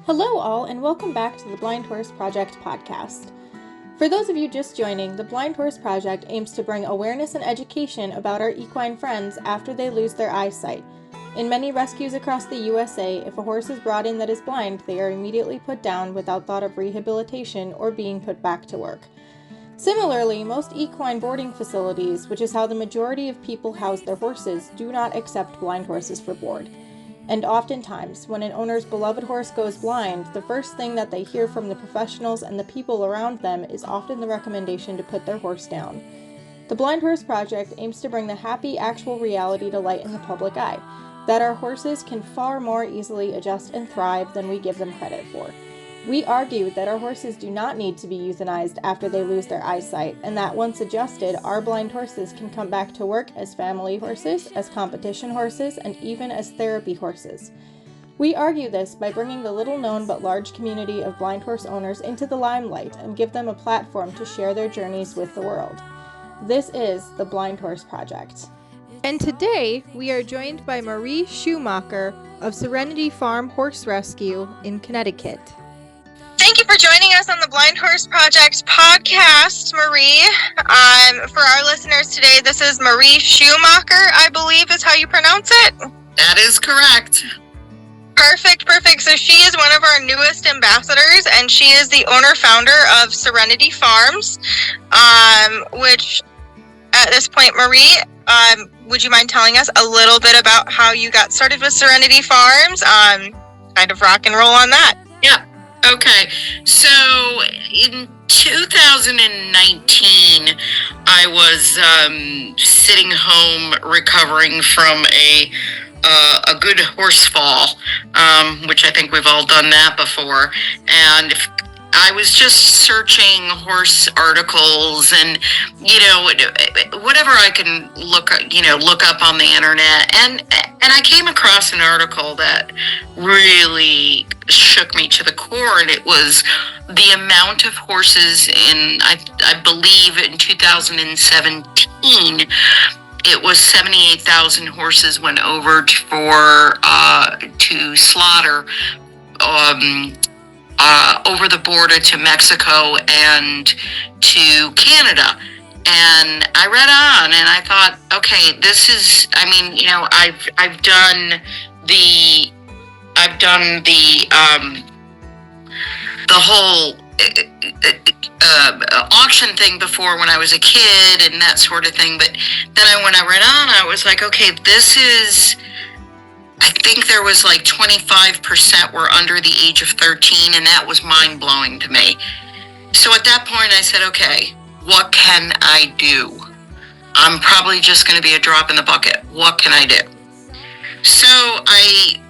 Hello all, and welcome back to the Blind Horse Project podcast. For those of you just joining, the Blind Horse Project aims to bring awareness and education about our equine friends after they lose their eyesight. In many rescues across the USA, if a horse is brought in that is blind, they are immediately put down without thought of rehabilitation or being put back to work. Similarly, most equine boarding facilities, which is how the majority of people house their horses, do not accept blind horses for board. And oftentimes, when an owner's beloved horse goes blind, the first thing that they hear from the professionals and the people around them is often the recommendation to put their horse down. The Blind Horse Project aims to bring the happy, actual reality to light in the public eye, that our horses can far more easily adjust and thrive than we give them credit for. We argue that our horses do not need to be euthanized after they lose their eyesight, and that once adjusted, our blind horses can come back to work as family horses, as competition horses, and even as therapy horses. We argue this by bringing the little-known but large community of blind horse owners into the limelight and give them a platform to share their journeys with the world. This is the Blind Horse Project. And today, we are joined by Marie Schumacher of Serenity Farm Horse Rescue in Connecticut. Thank you for joining us on the Blind Horse Project podcast, Marie. For our listeners today, this is Marie Schumacher, I believe is how you pronounce it. That is correct. Perfect. So she is one of our newest ambassadors, and she is the owner-founder of Serenity Farms, which at this point, Marie, would you mind telling us a little bit about how you got started with Serenity Farms? Kind of rock and roll on that. Yeah. Okay, so in 2019, I was sitting home recovering from a good horse fall, which I think we've all done that before, and I was just searching horse articles and, whatever I can look up on the internet, and I came across an article that really shook me to the core, and it was the amount of horses I believe in 2017, it was 78,000 horses went over to slaughter over the border to Mexico and to Canada. And I read on and I thought, okay, this is, I've done the whole auction thing before when I was a kid and that sort of thing. But then when I read on, I was like, okay, this is, I think there was like 25% were under the age of 13, and that was mind-blowing to me. So at that point I said, okay, what can I do? I'm probably just going to be a drop in the bucket. What can I do? So I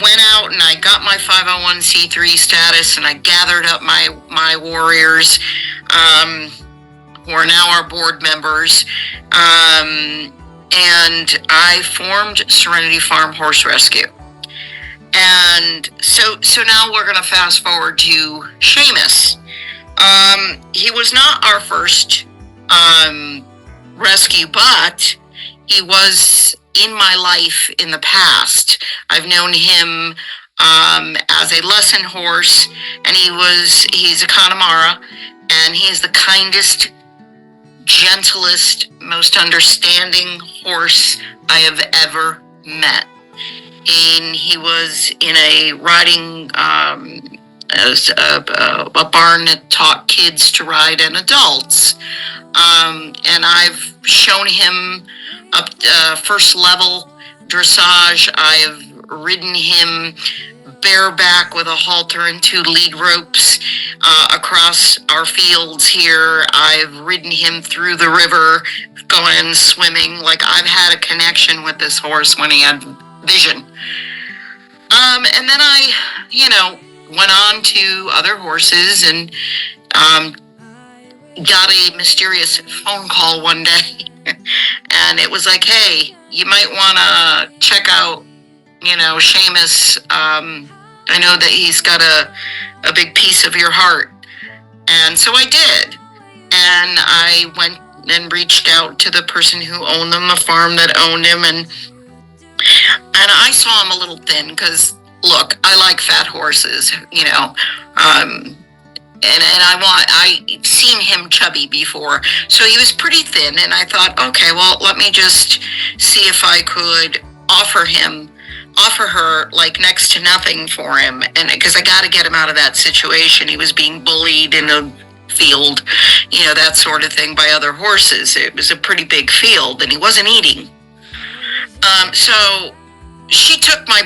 went out and I got my 501c3 status, and I gathered up my warriors, who are now our board members, and I formed Serenity Farm Horse Rescue. And so now we're going to fast forward to Seamus. He was not our first rescue, but he was in my life in the past. I've known him as a lesson horse, and he's a Connemara, and he is the kindest, gentlest, most understanding horse I have ever met. And he was in a riding a barn that taught kids to ride and adults. And I've shown him up first level dressage. I've ridden him bareback with a halter and 2 lead ropes across our fields here. I've ridden him through the river, going swimming. Like, I've had a connection with this horse when he had vision. And then I, went on to other horses and got a mysterious phone call one day. And it was like, hey, you might want to check out, Seamus. I know that he's got a big piece of your heart. And so I did. And I went and reached out to the person who owned them, the farm that owned him. And I saw him a little thin because look, I like fat horses, you know, and I've seen him chubby before, so he was pretty thin, and I thought, okay, well, let me just see if I could offer her like next to nothing for him, and because I got to get him out of that situation. He was being bullied in a field, you know, that sort of thing, by other horses. It was a pretty big field, and he wasn't eating. So she took my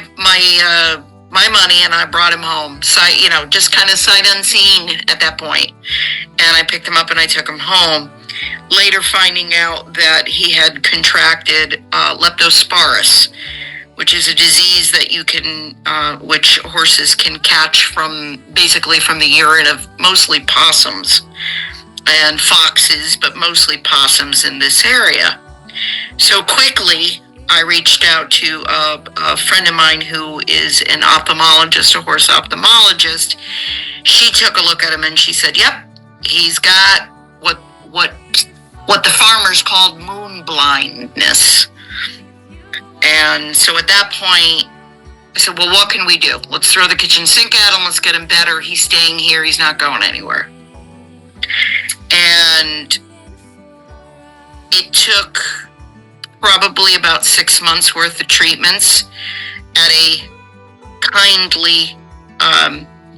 money, and I brought him home. You know, just kind of sight unseen at that point. And I picked him up and I took him home. Later finding out that he had contracted leptospirus, which is a disease that you can, which horses can catch basically from the urine of mostly possums and foxes, but mostly possums in this area. So quickly, I reached out to a friend of mine who is an ophthalmologist, a horse ophthalmologist. She took a look at him and she said, "Yep, he's got what the farmers called moon blindness." And so at that point, I said, "Well, what can we do? Let's throw the kitchen sink at him. Let's get him better. He's staying here. He's not going anywhere." And it took probably about 6 months worth of treatments at a kindly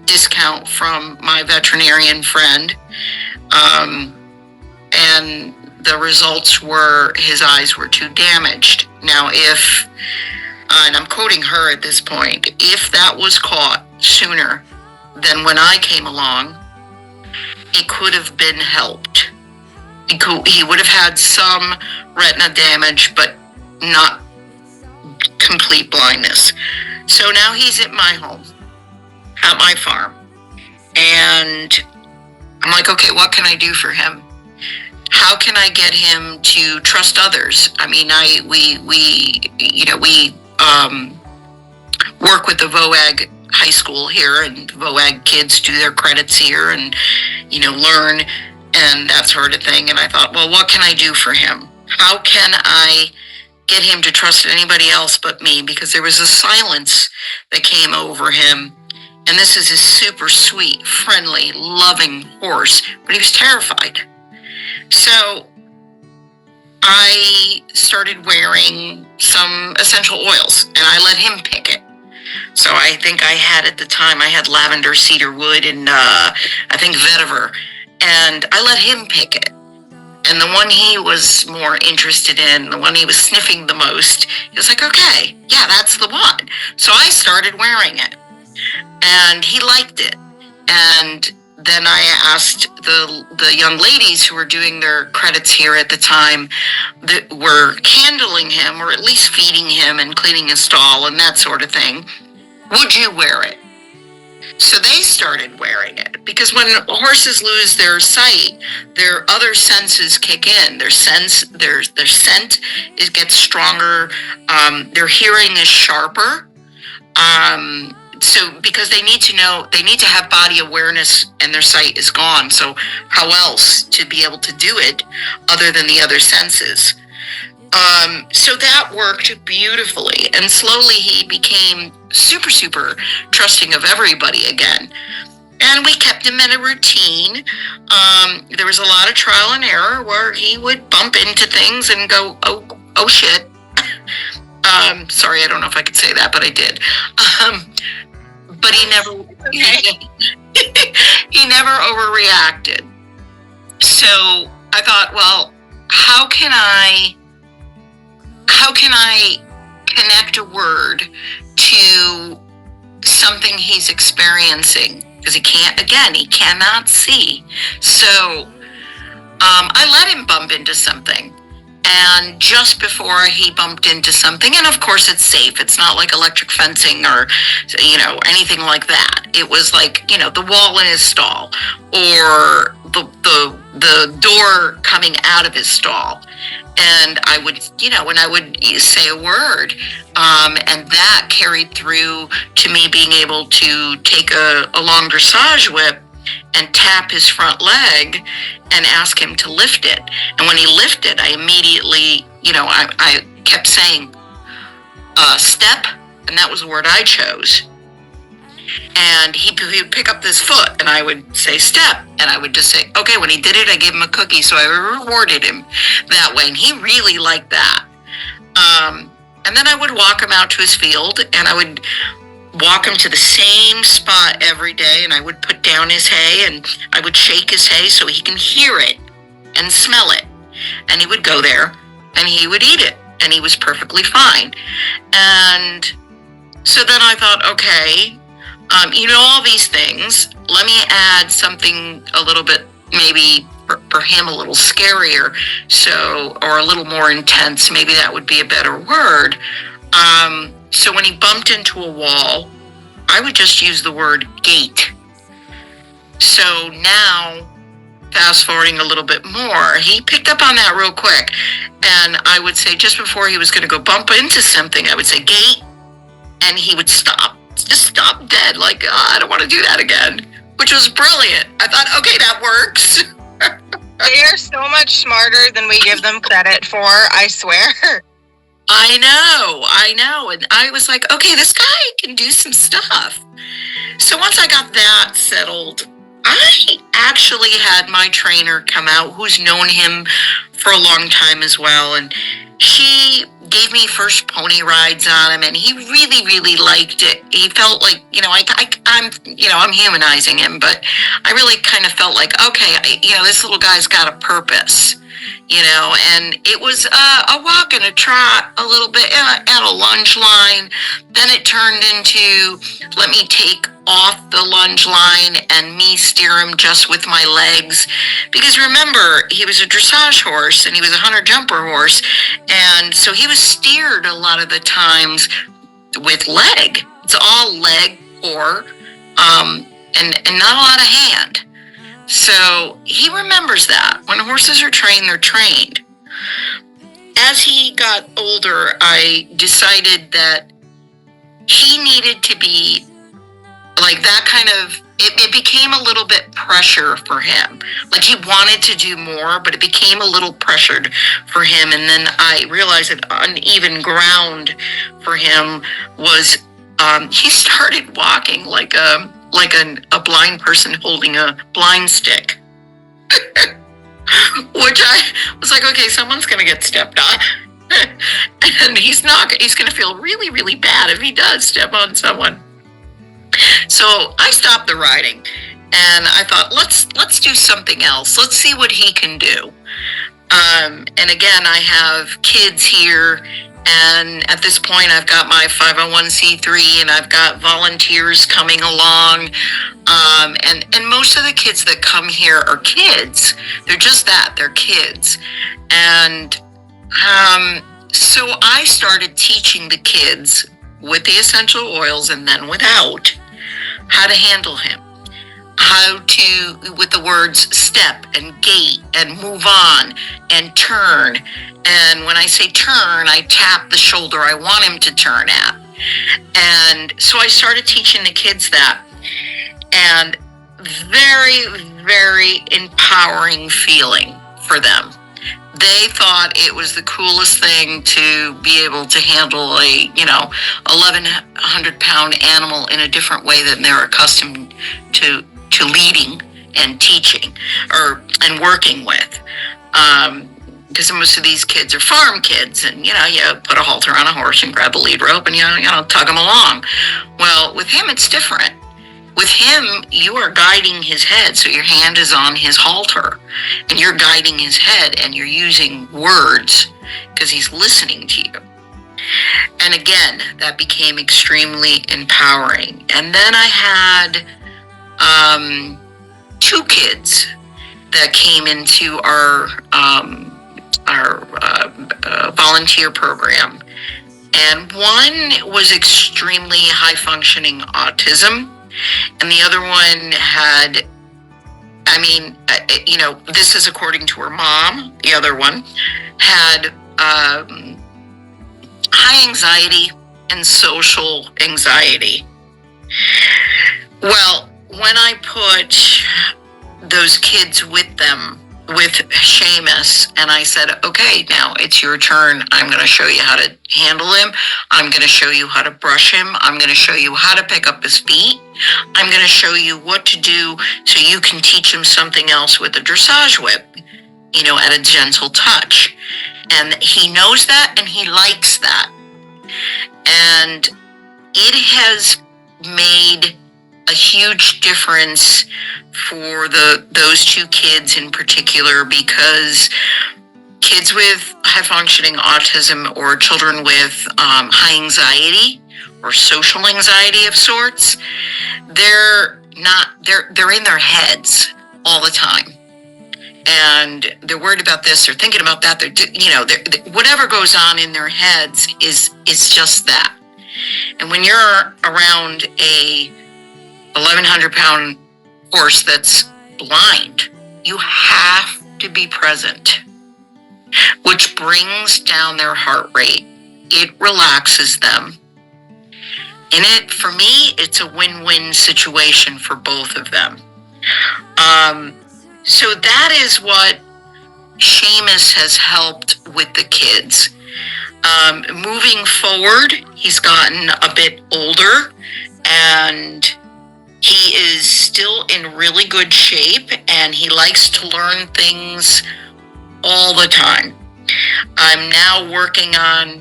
discount from my veterinarian friend. And the results were his eyes were too damaged. Now, and I'm quoting her at this point, if that was caught sooner than when I came along, it could have been helped. He would have had some retina damage, but not complete blindness. So now he's at my home, at my farm. And I'm like, okay, what can I do for him? How can I get him to trust others? I mean, we work with the VOAG high school here, and VOAG kids do their credits here and, you know, learn and that sort of thing. And I thought, well, what can I do for him? How can I get him to trust anybody else but me? Because there was a silence that came over him. And this is a super sweet, friendly, loving horse, but he was terrified. So I started wearing some essential oils, and I let him pick it. So I think I had lavender, cedar wood, and I think vetiver. And I let him pick it. And the one he was more interested in, the one he was sniffing the most, he was like, okay, yeah, that's the one. So I started wearing it. And he liked it. And then I asked the young ladies who were doing their credits here at the time, that were handling him, or at least feeding him and cleaning his stall and that sort of thing, would you wear it? So they started wearing it, because when horses lose their sight, their other senses kick in. Their scent gets stronger. Their hearing is sharper. So because they need to have body awareness, and their sight is gone. So how else to be able to do it other than the other senses? So that worked beautifully, and slowly he became super, super trusting of everybody again. And we kept him in a routine. There was a lot of trial and error where he would bump into things and go, oh shit. Sorry, I don't know if I could say that, but I did. But he never, he never overreacted. So I thought, well, how can I connect a word to something he's experiencing? Because he cannot see. So I let him bump into something. And just before he bumped into something, and of course it's safe, it's not like electric fencing or, anything like that. It was like, the wall in his stall, or the door coming out of his stall. And I would, when I would say a word, and that carried through to me being able to take a long dressage whip and tap his front leg and ask him to lift it. And when he lifted, I immediately, I kept saying, step, and that was the word I chose. And he would pick up this foot, and I would say, step. And I would just say, okay. When he did it, I gave him a cookie. So I rewarded him that way. And he really liked that. And then I would walk him out to his field, and I would walk him to the same spot every day. And I would put down his hay, and I would shake his hay so he can hear it and smell it. And he would go there, and he would eat it. And he was perfectly fine. And so then I thought, okay, all these things, let me add something a little bit, maybe for him a little scarier, or a little more intense, maybe that would be a better word. So when he bumped into a wall, I would just use the word gate. So now, fast forwarding a little bit more, he picked up on that real quick. And I would say, just before he was going to go bump into something, I would say gate, and he would stop. Just stop dead, like, I don't want to do that again, which was brilliant. I thought, okay, that works. They are so much smarter than we give them credit for, I swear. I know. And I was like, okay, this guy can do some stuff. So once I got that settled, I actually had my trainer come out, who's known him for a long time as well. And she gave me first pony rides on him, and he really, really liked it. He felt like, I'm humanizing him, but I really kind of felt like, okay, this little guy's got a purpose, and it was a walk and a trot a little bit at a lunge line. Then it turned into, let me take off the lunge line and me steer him just with my legs. Because remember, he was a dressage horse and he was a hunter jumper horse. And so he was steered a lot of the times with leg. It's all leg or, and not a lot of hand. So he remembers that. When horses are trained, they're trained. As he got older, I decided that he needed to be like that kind of, it became a little bit pressure for him. Like he wanted to do more, but it became a little pressured for him. And then I realized that uneven ground for him was, he started walking like a blind person holding a blind stick. Which I was like, okay, someone's going to get stepped on. And he's going to feel really, really bad if he does step on someone. So I stopped the riding and I thought, let's do something else. Let's see what he can do. And again, I have kids here, and at this point I've got my 501c3 and I've got volunteers coming along. And most of the kids that come here are kids. They're just that, they're kids. And so I started teaching the kids with the essential oils and then without, how to handle him, how to, with the words step and gait and move on and turn. And when I say turn, I tap the shoulder I want him to turn at. And so I started teaching the kids that. And very, very empowering feeling for them. They thought it was the coolest thing to be able to handle a, 1,100-pound animal in a different way than they're accustomed to leading and teaching and working with. Because most of these kids are farm kids, and you put a halter on a horse and grab a lead rope and tug them along. Well, with him it's different. With him, you are guiding his head, so your hand is on his halter, and you're guiding his head, and you're using words because he's listening to you. And again, that became extremely empowering. And then I had 2 kids that came into our volunteer program, and one was extremely high-functioning autism. And the other one had, this is according to her mom, the other one had high anxiety and social anxiety. Well, when I put those kids with them with Seamus, and I said, okay, now it's your turn. I'm going to show you how to handle him. I'm going to show you how to brush him. I'm going to show you how to pick up his feet. I'm going to show you what to do so you can teach him something else with the dressage whip, at a gentle touch. And he knows that, and he likes that. And it has made a huge difference for those two kids in particular, because kids with high functioning autism or children with high anxiety or social anxiety of sorts, they're in their heads all the time, and they're worried about this, they're thinking about that, they're whatever goes on in their heads is just that. And when you're around a 1,100-pound horse that's blind, you have to be present, which brings down their heart rate. It relaxes them. And for me, it's a win-win situation for both of them. So that is what Seamus has helped with the kids. Moving forward, he's gotten a bit older, and he is still in really good shape, and he likes to learn things all the time. I'm now working on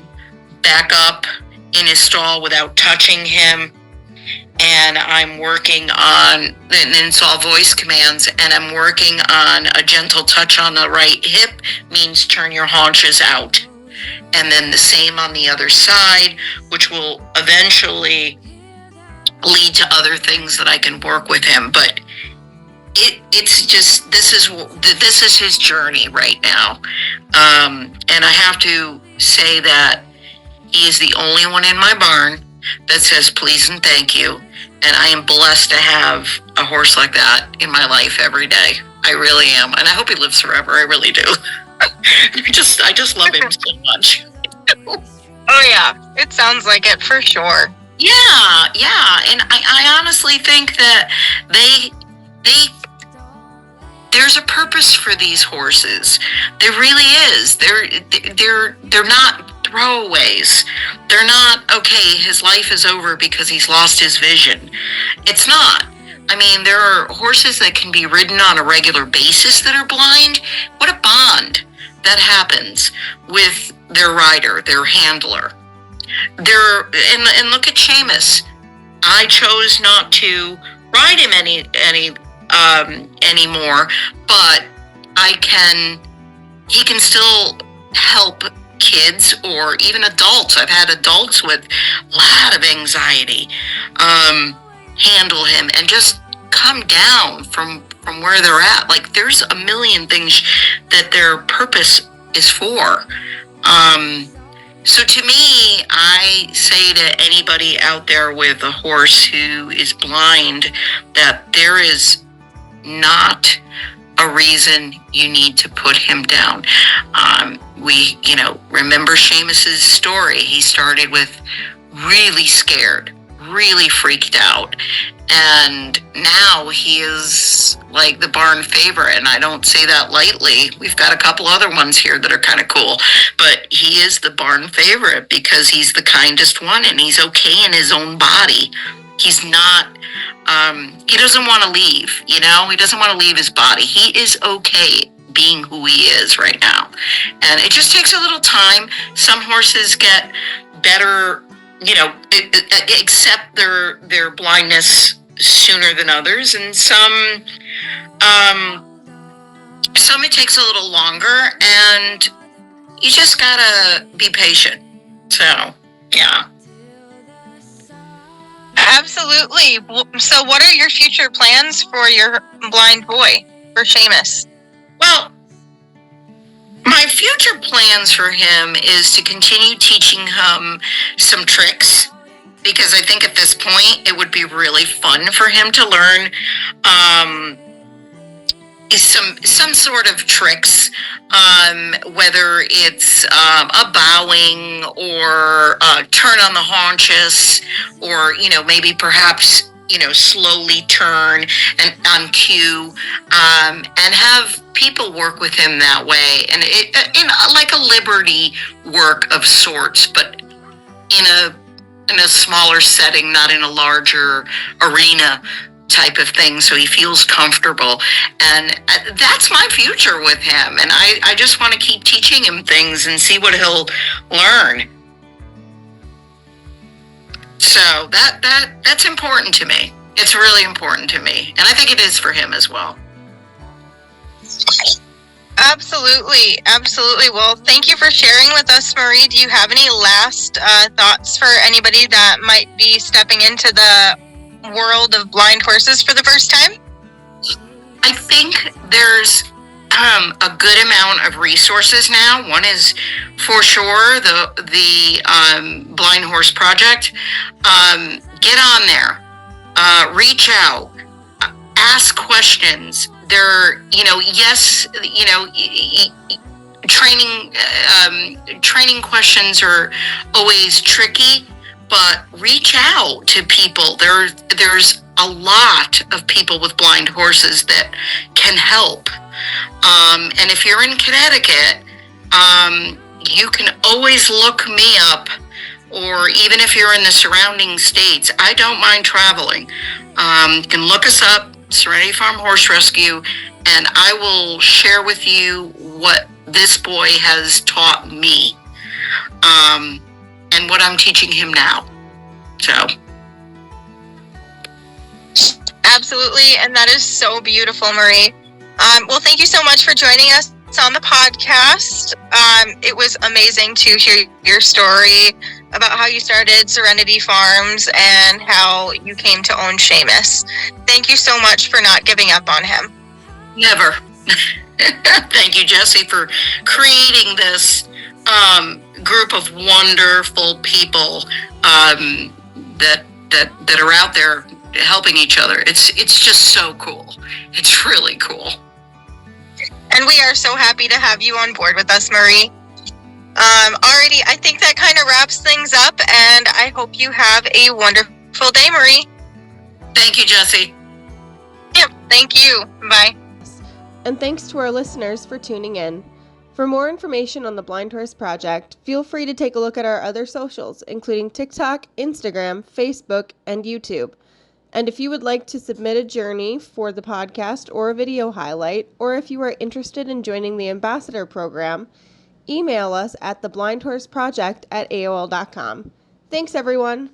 back up in his stall without touching him, and I'm working on, and it's all voice commands, and I'm working on a gentle touch on the right hip means turn your haunches out. And then the same on the other side, which will eventually lead to other things that I can work with him. But it's just, this is his journey right now. And I have to say that he is the only one in my barn that says please and thank you. And I am blessed to have a horse like that in my life every day. I really am. And I hope he lives forever. I really do. I just love him so much. Oh yeah, it sounds like it for sure. Yeah, and I honestly think that there's a purpose for these horses. There really is. They're not throwaways. They're not, okay, his life is over because he's lost his vision. It's not. I mean, there are horses that can be ridden on a regular basis that are blind. What a bond that happens with their rider, their handler. And look at Seamus. I chose not to ride him anymore, but he can still help kids or even adults. I've had adults with a lot of anxiety handle him and just come down from where they're at. Like, there's a million things that their purpose is for. So to me, I say to anybody out there with a horse who is blind that there is not a reason you need to put him down. Remember Seamus's story. He started with really scared, really freaked out. And now he is like the barn favorite, and I don't say that lightly. We've got a couple other ones here that are kind of cool, but he is the barn favorite because he's the kindest one, and he's okay in his own body. He's not, he doesn't want to leave, he doesn't want to leave his body. He is okay being who he is right now. And it just takes a little time. Some horses get better, accept their blindness sooner than others, and some it takes a little longer, and you just gotta be patient. So, yeah. Absolutely. So what are your future plans for your blind boy, for Seamus? Well, my future plans for him is to continue teaching him some tricks, because I think at this point it would be really fun for him to learn some sort of tricks, whether it's a bowing or turn on the haunches, or maybe perhaps slowly turn and on cue, and have people work with him that way, and like a liberty work of sorts, but in a smaller setting, not in a larger arena type of thing, so he feels comfortable. And that's my future with him, and I just want to keep teaching him things and see what he'll learn. So that's important to me. It's really important to me, and I think it is for him as well. Absolutely. Well, thank you for sharing with us, Marie. Do you have any last thoughts for anybody that might be stepping into the world of blind horses for the first time? I think there's a good amount of resources now. One is for sure the Blind Horse Project. Get on there, reach out, ask questions. Training questions are always tricky, but reach out to people. There's a lot of people with blind horses that can help. And if you're in Connecticut, you can always look me up, or even if you're in the surrounding states, I don't mind traveling. You can look us up, Serenity Farm Horse Rescue, and I will share with you what this boy has taught me, and what I'm teaching him now. So. Absolutely, and that is so beautiful, Marie. Well, thank you so much for joining us on the podcast. It was amazing to hear your story about how you started Serenity Farms and how you came to own Seamus. Thank you so much for not giving up on him. Never. Thank you, Jesse, for creating this group of wonderful people that are out there helping each other. It's just so cool. It's really cool. And we are so happy to have you on board with us, Marie. Alrighty, I think that kind of wraps things up, and I hope you have a wonderful day, Marie. Thank you, Jesse. Yep, thank you. Bye. And thanks to our listeners for tuning in. For more information on the Blind Horse Project, feel free to take a look at our other socials, including TikTok, Instagram, Facebook, and YouTube. And if you would like to submit a journey for the podcast or a video highlight, or if you are interested in joining the Ambassador Program, email us at theblindhorseproject@aol.com. Thanks, everyone.